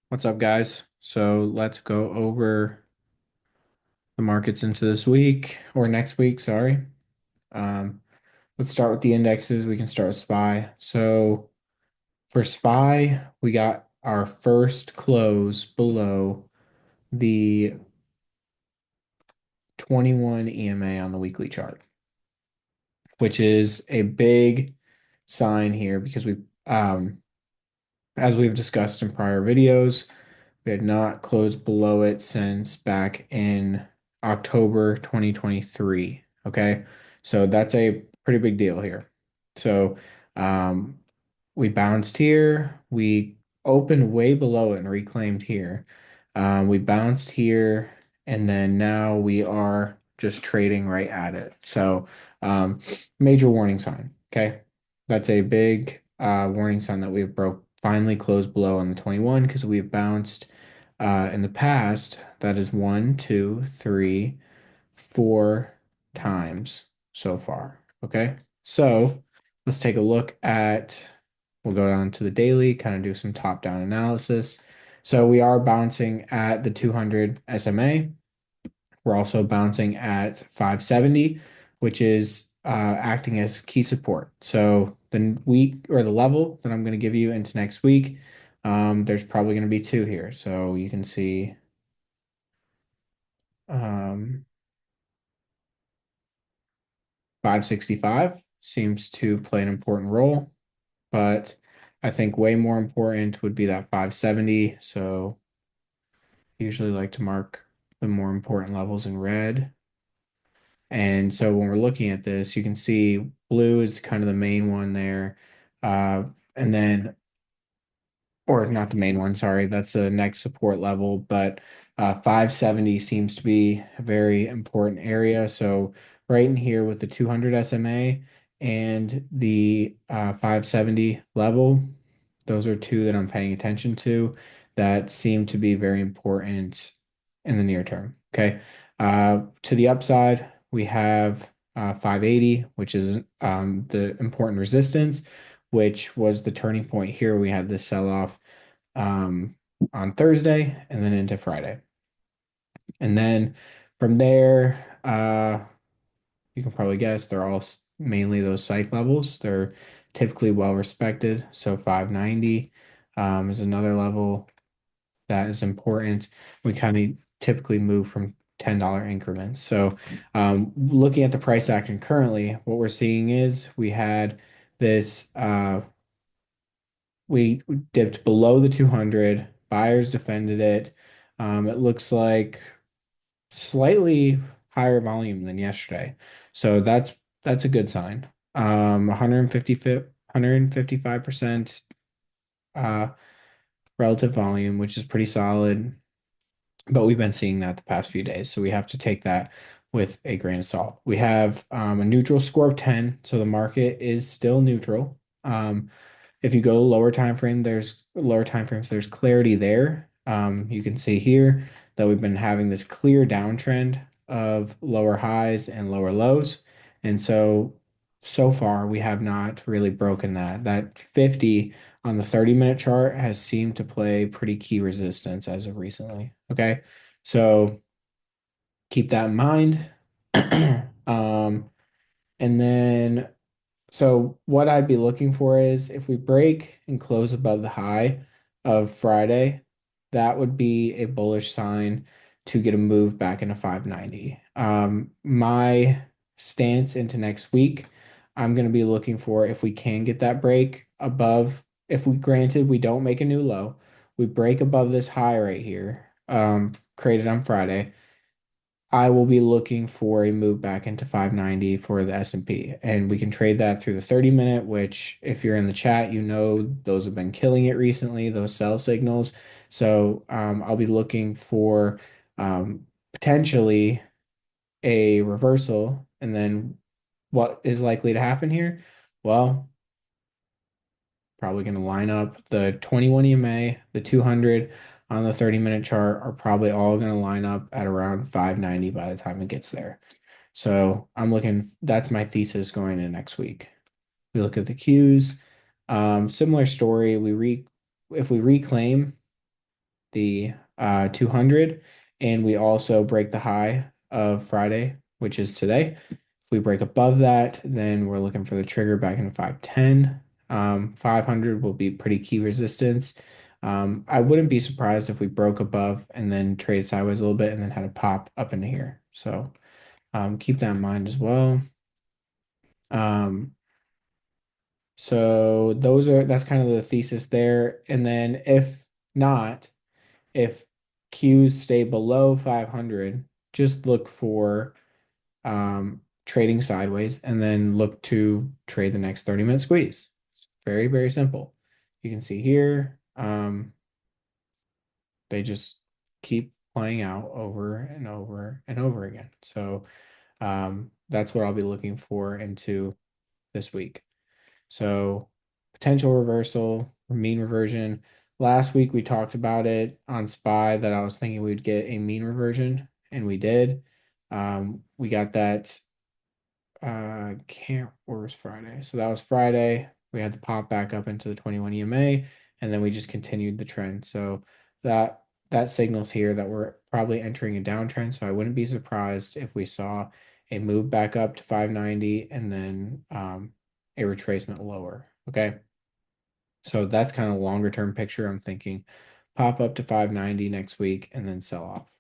What's up, guys? So let's go over the markets into this week or next week, sorry. Um, let's start with the indexes. We can start with SPY. So for SPY, we got our first close below the 21 EMA on the weekly chart, which is a big sign here because as we've discussed in prior videos, we had not closed below it since back in October 2023. Okay. So that's a pretty big deal here. So um, we bounced here. We opened way below it and reclaimed here. We bounced here, and then now we are just trading right at it. So um, major warning sign. Okay. That's a big warning sign that we have broke finally closed below on the 21 because we have bounced in the past. That is one, two, three, four times so far. Okay. So let's take a look at, we'll go down to the daily, kind of do some top-down analysis. So we are bouncing at the 200 SMA. We're also bouncing at 570, which is acting as key support. So the week or the level that I'm going to give you into next week, there's probably going to be two here. So you can see um, 565 seems to play an important role, but I think way more important would be that 570. So usually like to mark the more important levels in red. And so when we're looking at this, you can see blue is kind of the main one there. Uh, and then, or not the main one, sorry, that's the next support level, but 570 seems to be a very important area. So right in here with the 200 SMA and the 570 level, those are two that I'm paying attention to that seem to be very important in the near term. Okay. To the upside, we have 580, which is the important resistance, which was the turning point here. We had this sell off um, on Thursday and then into Friday. And then from there, you can probably guess they're all mainly those psych levels. They're typically well respected. So 590 is another level that is important. We kind of typically move from $10 increments. So looking at the price action currently, what we're seeing is we had this we dipped below the 200. Buyers defended it. It looks like slightly higher volume than yesterday. So that's a good sign. 155% uh, relative volume, which is pretty solid. But we've been seeing that the past few days, so we have to take that with a grain of salt. We have a neutral score of 10, so the market is still neutral. If you go lower time frames, there's clarity there. You can see here that we've been having this clear downtrend of lower highs and lower lows. And so far, we have not really broken that. That 50 on the 30-minute chart has seemed to play pretty key resistance as of recently. Okay. So keep that in mind. Um, and then so what I'd be looking for is if we break and close above the high of Friday, that would be a bullish sign to get a move back into 590. My stance into next week, I'm going to be looking for if we can get that break above, if we granted we don't make a new low, we break above this high right here, created on Friday. I will be looking for a move back into 590 for the S&P, and we can trade that through the 30-minute, which if you're in the chat, you know those have been killing it recently, those sell signals. So I'll be looking for potentially a reversal, and then what is likely to happen here? Well, probably going to line up the 21 EMA, the 200 on the 30-minute chart are probably all going to line up at around 590 by the time it gets there. So I'm looking, that's my thesis going into next week. We look at the Qs. Similar story. If we reclaim the 200 and we also break the high of Friday, which is today. If we break above that, then we're looking for the trigger back into 510. 500 will be pretty key resistance. I wouldn't be surprised if we broke above and then traded sideways a little bit and then had a pop up into here. So keep that in mind as well. Um, so that's kind of the thesis there. And then if not, if Qs stay below 500, just look for trading sideways and then look to trade the next 30-minute squeeze. Very, very simple. You can see here, they just keep playing out over and over and over again. So that's what I'll be looking for into this week. So potential reversal, mean reversion. Last week we talked about it on SPY that I was thinking we'd get a mean reversion, and we did. We got that. Can't. Where was Friday? So that was Friday. We had to pop back up into the 21 EMA, and then we just continued the trend. So that that signals here that we're probably entering a downtrend. So I wouldn't be surprised if we saw a move back up to 590 and then a retracement lower. Okay. So that's kind of longer term picture. I'm thinking pop up to 590 next week and then sell off.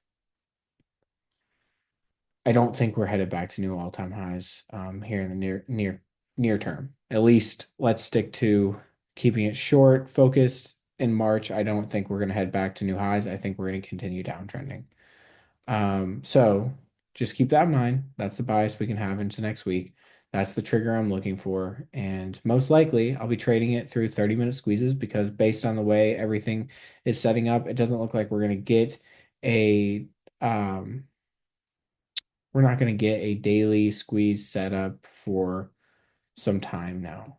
I don't think we're headed back to new all-time highs here in the near term. At least let's stick to keeping it short, focused in March. I don't think we're going to head back to new highs. I think we're going to continue downtrending. So just keep that in mind. That's the bias we can have into next week. That's the trigger I'm looking for. And most likely I'll be trading it through 30-minute squeezes because based on the way everything is setting up, it doesn't look like we're going to get a we're not going to get a daily squeeze setup for some time now.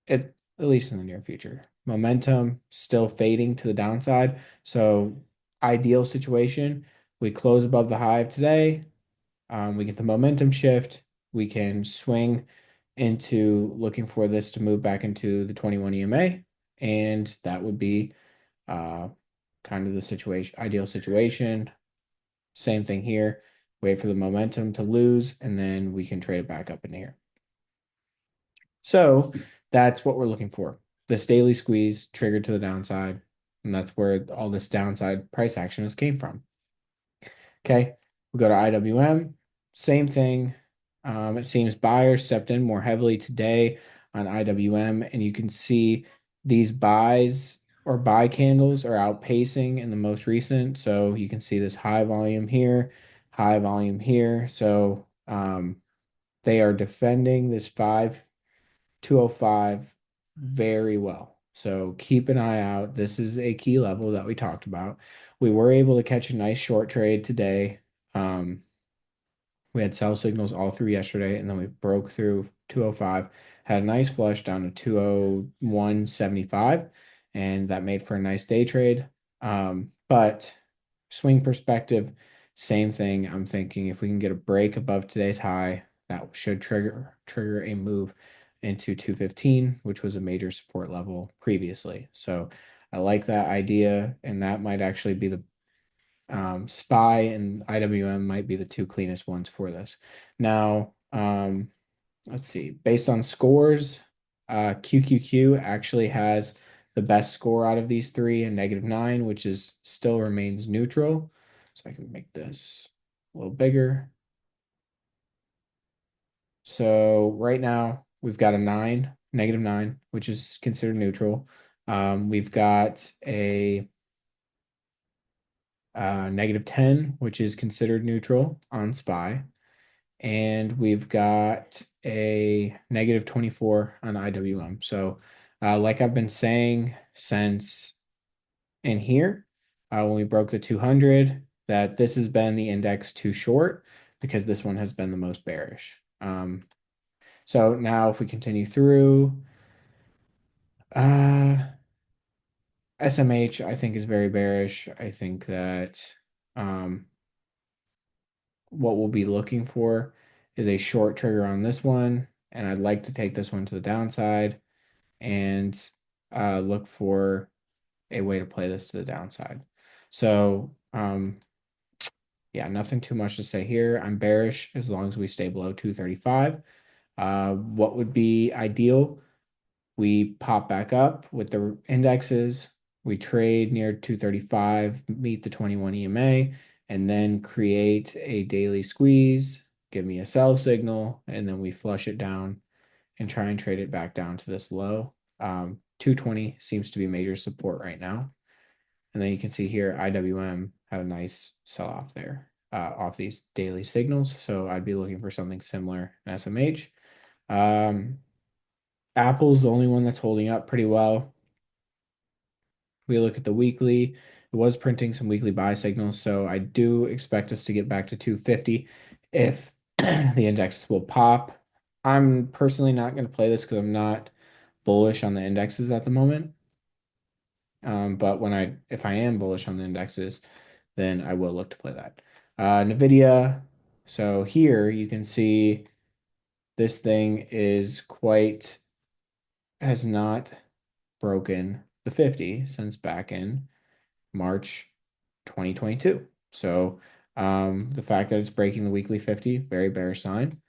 At least in the near future. Momentum still fading to the downside. So ideal situation, we close above the high of today. We get the momentum shift. We can swing into looking for this to move back into the 21 EMA. And that would be uh, kind of the situation, ideal situation. Same thing here. Wait for the momentum to lose, and then we can trade it back up in here. So that's what we're looking for. This daily squeeze triggered to the downside, and that's where all this downside price action has came from. Okay, we go to IWM, same thing. It seems buyers stepped in more heavily today on IWM, and you can see these buys or buy candles are outpacing in the most recent. So you can see this high volume here, high volume here. So they are defending this 5205 very well. So keep an eye out. This is a key level that we talked about. We were able to catch a nice short trade today. We had sell signals all through yesterday, and then we broke through 205, had a nice flush down to 201.75, and that made for a nice day trade. But swing perspective, same thing. I'm thinking if we can get a break above today's high, that should trigger a move into 215, which was a major support level previously. So I like that idea, and that might actually be the SPY and IWM might be the two cleanest ones for this. Now, let's see, based on scores, QQQ actually has the best score out of these three, a -9, which is still remains neutral. So I can make this a little bigger. So right now we've got a 9, -9, which is considered neutral. We've got a -10, which is considered neutral on SPY. And we've got a -24 on IWM. So, like I've been saying since in here, when we broke the 200, that this has been the index too short because this one has been the most bearish. So now if we continue through, SMH, I think is very bearish. I think that what we'll be looking for is a short trigger on this one, and I'd like to take this one to the downside. and look for a way to play this to the downside. So, yeah, nothing too much to say here. I'm bearish as long as we stay below 235. What would be ideal? We pop back up with the indexes. We trade near 235, meet the 21 EMA, and then create a daily squeeze, give me a sell signal, and then we flush it down and try and trade it back down to this low. 220 seems to be major support right now. And then you can see here, IWM had a nice sell off there off these daily signals. So I'd be looking for something similar in SMH. Apple's the only one that's holding up pretty well. We look at the weekly, it was printing some weekly buy signals. So I do expect us to get back to 250 if the index will pop. I'm personally not going to play this because I'm not bullish on the indexes at the moment. But if I am bullish on the indexes, then I will look to play that. NVIDIA. So here you can see this thing has not broken the 50 since back in March 2022. So the fact that it's breaking the weekly 50, very bearish sign.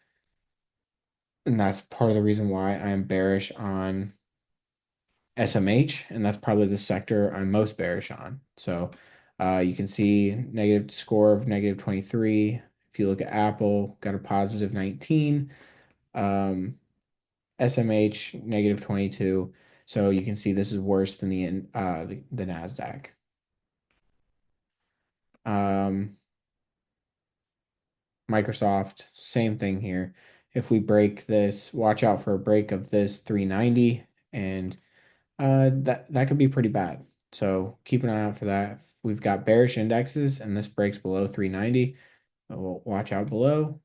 And that's part of the reason why I am bearish on SMH, and that's probably the sector I'm most bearish on. So you can see negative score of negative 23. If you look at Apple, got a positive 19. SMH negative 22. So you can see this is worse than the Nasdaq. Microsoft, same thing here. If we break this, watch out for a break of this 390, and that could be pretty bad. So keep an eye out for that. If we've got bearish indexes and this breaks below 390, we'll watch out below.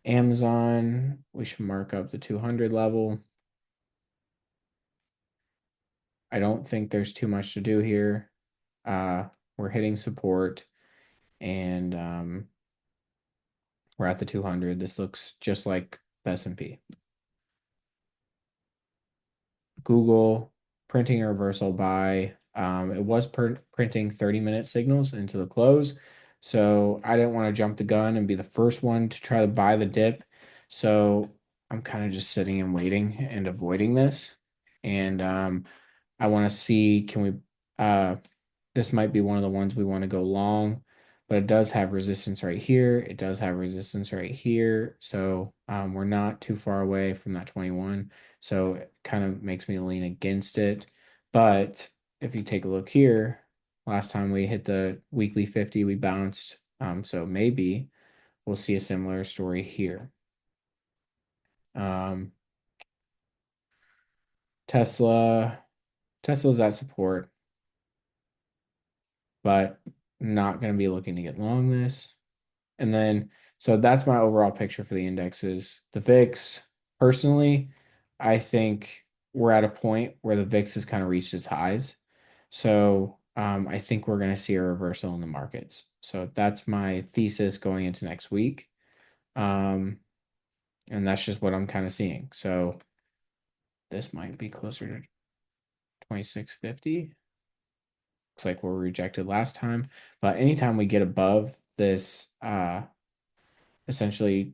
Amazon, we should mark up the 200 level. I don't think there's too much to do here. We're hitting support, and we're at the 200. This looks just like S&P. Google printing a reversal buy. It was printing 30-minute signals into the close. So I didn't want to jump the gun and be the first one to try to buy the dip. So I'm kind of just sitting and waiting and avoiding this. And I want to see, this might be one of the ones we want to go long, but it does have resistance right here. It does have resistance right here. So we're not too far away from that 21. So it kind of makes me lean against it. But if you take a look here, last time we hit the weekly 50, we bounced. So maybe we'll see a similar story here. Tesla's at support, but not going to be looking to get long this. And then, so that's my overall picture for the indexes. The VIX, personally, I think we're at a point where the VIX has kind of reached its highs. So I think we're going to see a reversal in the markets. So that's my thesis going into next week. And that's just what I'm kind of seeing. So this might be closer to 2650. Looks like we're rejected last time. But anytime we get above this essentially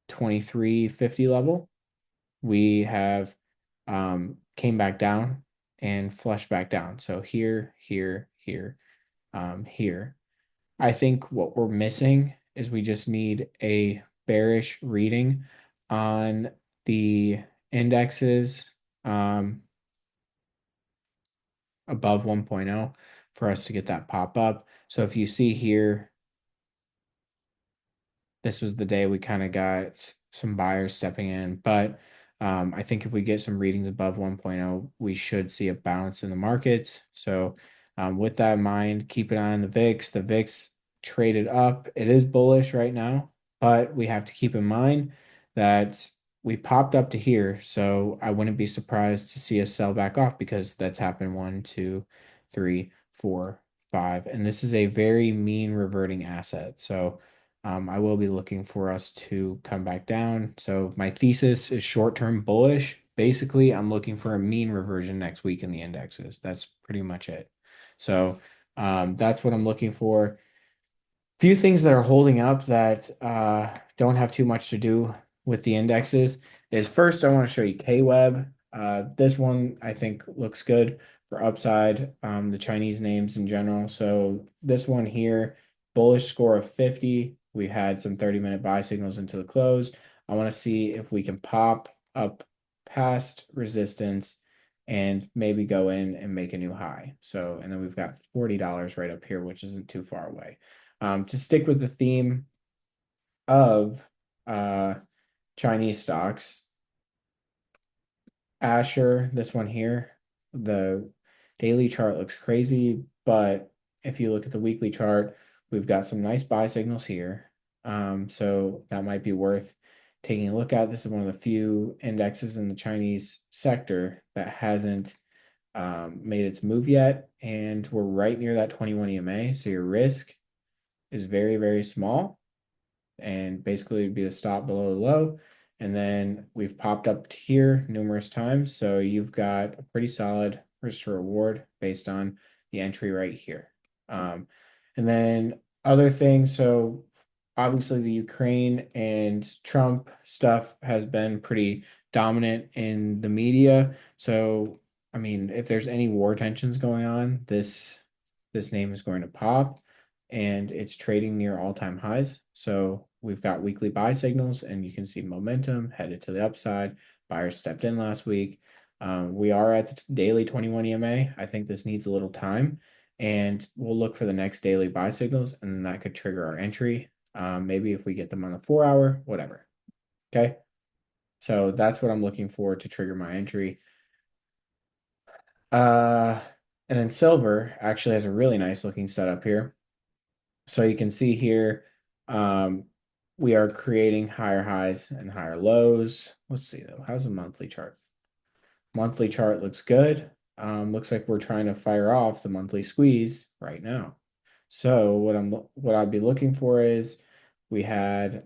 2350 level, we have came back down and flushed back down. So here, here, here, here. I think what we're missing is we just need a bearish reading on the indexes above 1.0 for us to get that pop up. So if you see here, this was the day we kind of got some buyers stepping in. But I think if we get some readings above 1.0, we should see a bounce in the markets. So with that in mind, keep an eye on the VIX. The VIX traded up. It is bullish right now, but we have to keep in mind that we popped up to here. So I wouldn't be surprised to see us sell back off because that's happened 1, 2, 3, 4, 5. And this is a very mean reverting asset. So I will be looking for us to come back down. So my thesis is short-term bullish basically I'm looking for a mean reversion next week in the indexes. That's pretty much it. So that's what I'm looking for. Few things that are holding up that don't have too much to do with the indexes is first, I want to show you K-Web. This one I think looks good for upside, the Chinese names in general. So this one here, bullish score of 50. We had some 30-minute buy signals into the close. I want to see if we can pop up past resistance and maybe go in and make a new high. So, and then we've got $40 right up here, which isn't too far away. To stick with the theme of uh, Chinese stocks, Asher, this one here, the daily chart looks crazy, but if you look at the weekly chart, we've got some nice buy signals here. So that might be worth taking a look at. This is one of the few indexes in the Chinese sector that hasn't made its move yet, and we're right near that 21 EMA, so your risk is very, very small, and basically it'd be a stop below the low. And then we've popped up here numerous times. So you've got a pretty solid risk to reward based on the entry right here. And then other things. So obviously the Ukraine and Trump stuff has been pretty dominant in the media. So, I mean, if there's any war tensions going on, this name is going to pop, and it's trading near all-time highs. So we've got weekly buy signals, and you can see momentum headed to the upside. Buyers stepped in last week. We are at the daily 21 EMA. I think this needs a little time, and we'll look for the next daily buy signals, and that could trigger our entry. Maybe if we get them on the 4 hour, whatever. Okay. So that's what I'm looking for to trigger my entry. Uh, and then silver actually has a really nice looking setup here. So you can see here, um, we are creating higher highs and higher lows. Let's see though, how's the monthly chart? Monthly chart looks good. Looks like we're trying to fire off the monthly squeeze right now. So what I'd be looking for is we had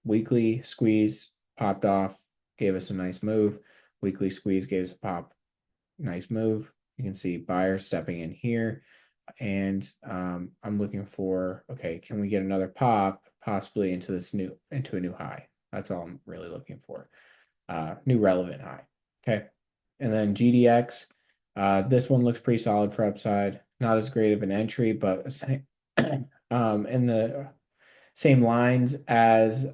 weekly squeeze popped off, gave us a nice move. Weekly squeeze gave us a pop, nice move. You can see buyers stepping in here, and I'm looking for, okay, can we get another pop possibly into a new high? That's all I'm really looking for. New relevant high. Okay. And then GDX, this one looks pretty solid for upside. Not as great of an entry, but in the same lines as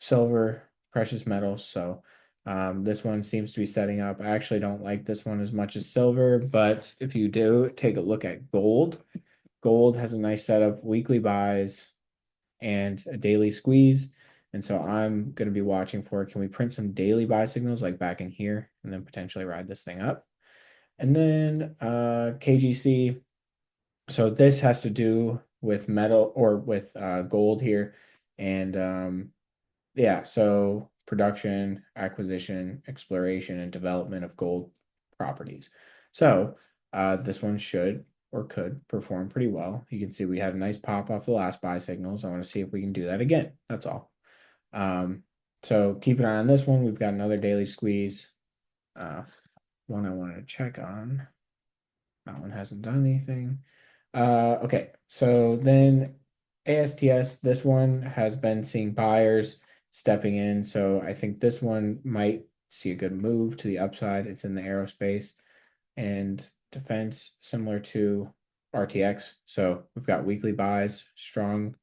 silver, precious metals. So this one seems to be setting up. I actually don't like this one as much as silver, but if you do take a look at gold, gold has a nice setup, weekly buys and a daily squeeze. And so I'm going to be watching for, can we print some daily buy signals like back in here and then potentially ride this thing up? And then KGC. So this has to do with metal or with gold here. And yeah, so production, acquisition, exploration, and development of gold properties. So this one should or could perform pretty well. You can see we had a nice pop off the last buy signals. I want to see if we can do that again. That's all. So keep an eye on this one. We've got another daily squeeze. One I wanted to check on. That one hasn't done anything. Okay, so then ASTS, this one has been seeing buyers stepping in. So I think this one might see a good move to the upside. It's in the aerospace and defense, similar to RTX. So we've got weekly buys, strong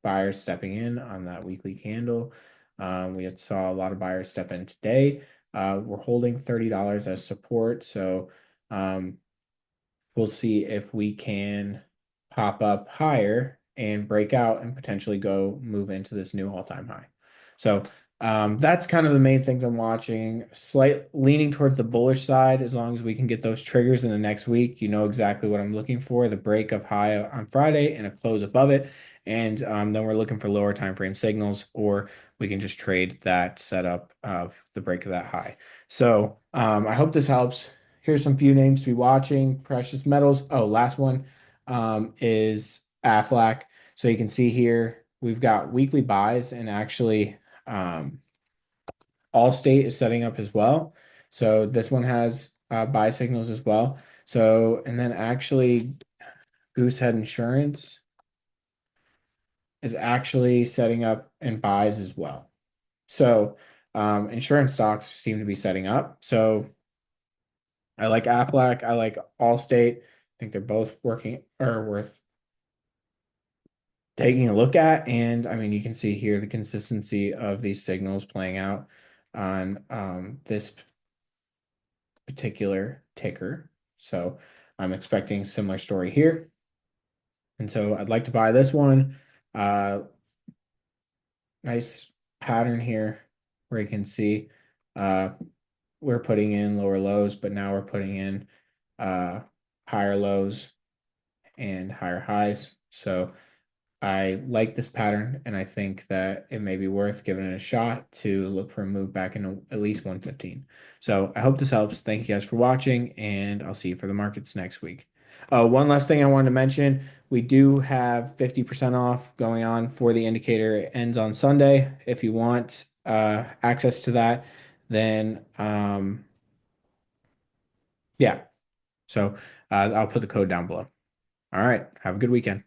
buyers stepping in on that weekly candle. We saw a lot of buyers step in today. We're holding $30 as support. So we'll see if we can pop up higher and break out and potentially go move into this new all-time high. So that's kind of the main things I'm watching. Slight leaning towards the bullish side as long as we can get those triggers in the next week. You know exactly what I'm looking for, the break of high on Friday and a close above it. And then we're looking for lower time frame signals, or we can just trade that setup of the break of that high. So I hope this helps. Here's some few names to be watching. Precious metals. Oh, last one is Aflac. So you can see here we've got weekly buys, and actually Allstate is setting up as well. So this one has buy signals as well. So, and then actually Goosehead Insurance is actually setting up and buys as well. So insurance stocks seem to be setting up. So I like Aflac, I like Allstate. I think they're both working or worth taking a look at. And I mean, you can see here the consistency of these signals playing out on this particular ticker. So I'm expecting similar story here. And so I'd like to buy this one. Uh, nice pattern here where you can see uh, we're putting in lower lows, but now we're putting in uh, higher lows and higher highs. So I like this pattern, and I think that it may be worth giving it a shot to look for a move back in at least 115. So I hope this helps. Thank you guys for watching, and I'll see you for the markets next week. One last thing I wanted to mention, we do have 50% off going on for the indicator. It ends on Sunday. If you want access to that, then yeah. So I'll put the code down below. All right. Have a good weekend.